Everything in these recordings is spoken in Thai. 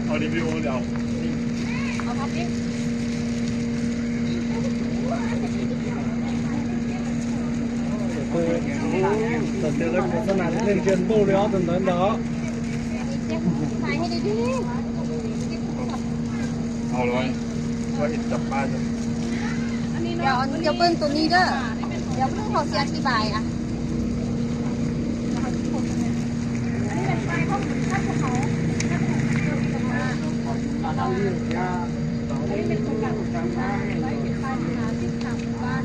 เอาดิวิโอเดี๋ยวเอาพับดิtừ lúc cái này lên trên tu đó từ đến đó ถ่ายให้ดี เอาเลยว่าอิดจับป้าจะ ๆเดี๋ยวเบิ้งตัวนี้เด้อเดี๋ยวเพิ่งเขาเสียอธิบายอ่ะเป็นโครงการของการบ้านเป็นป้ายหาที่ทางบ้าน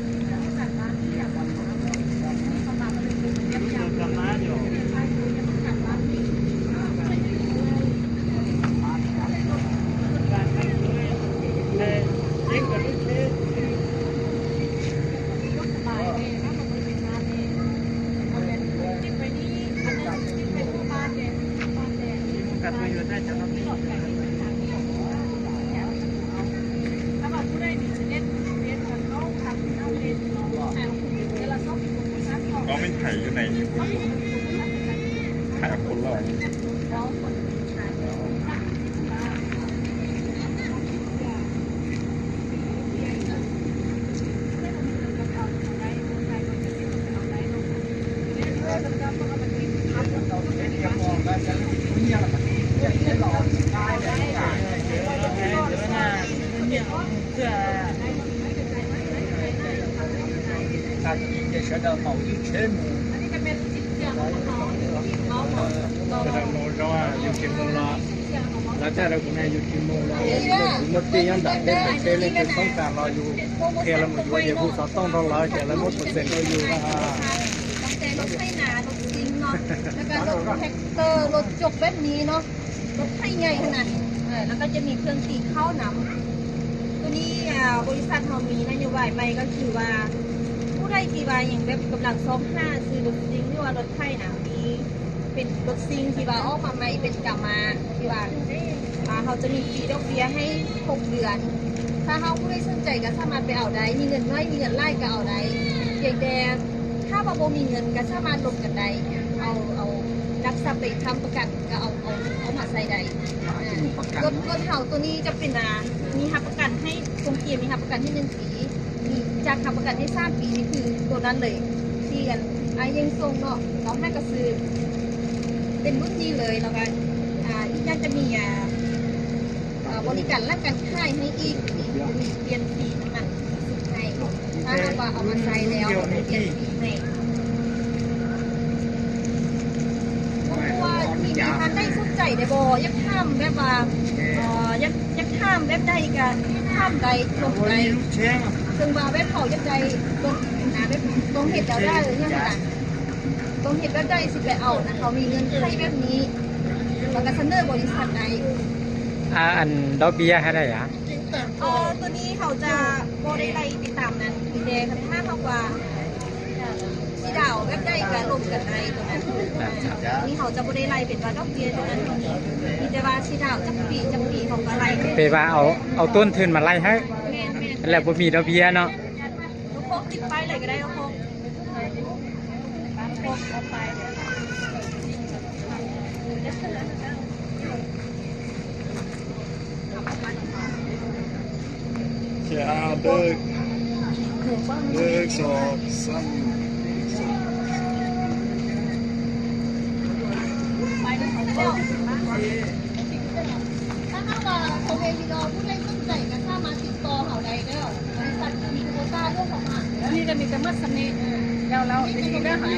จัดบ้านที่อยากทำมีประมาณเป็นยังกันมาอยู่ป้ายยังจัดบ้านที่กันไปอยู่ได้จะทำนี่ถ้าเราผู้ใดมีเล่นกันเขาทำเอาเล่นเวลาเขาก็ไม่ถ่ายอยู่ในถ่ายคนละ他一些学到某一圈目，cái đó nói rõอยู่ที่มุลาแล้วแต่เราคนนี้อยู่ที่มุลามันตีอันดับเป็นเชลล์เป็นต้องการเราอยู่เทเลมันอยู่อย่างผู้สาวต้องเราเลยแต่ละ1%เราอยู่นะฮะแต่รถไถนารถซิงเนาะแล้วก็รถแท็กเตอร์รถจกแบบนี้เนาะรถไถใหญ่ขนาดแล้วก็จะมีเครื่องตีข้าวน้ำตัวนี้บริษัทเรามีนโยบายไปก็คือว่าผู้ใดที่ว่าอย่างแบบกำลังซ้อม5ซื้อรถซิงหรือว่ารถไถนะมีเป็นรถซิงที่ว่าออกมาใหม่เป็นกามาที่ว่าเขาจะมีฟรีดอกเบี้ยให้6 เดือนถ้าเขาผู้ใดสนใจก็สามารถไปเอาได้มีเงินน้อยมีเงินไล่ก็เอาได้เพียงแต่ถ้าบาโบมีเงินก็สามารถลงกันได้เอารักทรัพย์ไปทำประกันก็เอามาใส่ได้รถเห่าตัวนี้จะเป็นมีหักประกันให้ตรงเกียร์มีหักประกันที่1 ปีมีจากหักประกันให้3 ปีนี่คือตัวนั้นเลยที่กันยังทรงเนาะเราให้กระซื้อเป็นรุ่นนี้เลยแล้วก็อีกอย่างจะมีบริการและการค่ายให้อีกมีเปลี่ยนสีมันให้ถ้าเราเอามาใส่แล้วเปลี่ยนสีให้ว่ามีท่านได้สนใจได้บ่ยักข้ามแบบว่ายักข้ามแบบใดกันข้ามใดลงใดซึ่งว่าแบบเขายักใดลงแบบลงเห็ดแล้วได้เลยเนี่ยค่ะลงเห็ดแล้วได้สิไปเอานะเขามีเงินให้แบบนี้แล้วก็เสนอบริษัทใดอันดอกเบี้ยให้ได้หรอตัวนี้เขาจะโบได้ไล่ติดตามนั้นมีเดย์คันมากกว่าสีดาวแบบได้การลงกันได้ตรงนั้นนี่เขาจะโบได้ไล่เป็นว่าดอกเบี้ยตรงนั้นตรงนี้มีแต่ว่าสีดาวจังปีเขาก็ไล่ไปว่าเอาต้นทุนมาไล่ให้แล้วบ่มีดอกเบี้ยเนาะลูกโป่งติดไปเลยก็ได้ลูกโป่งเอาไปเดิกสอบซ้ำถ้าว่าโอเคมีเราผู้เล่นต้นใจกันถ้ามาติดต่อเขาได้แล้วบริษัทมีโควต้าเรื่องของอาหารนี่จะมีแต่มัดเสน่ห์แล้วนี่จะมีเรื่องอะไร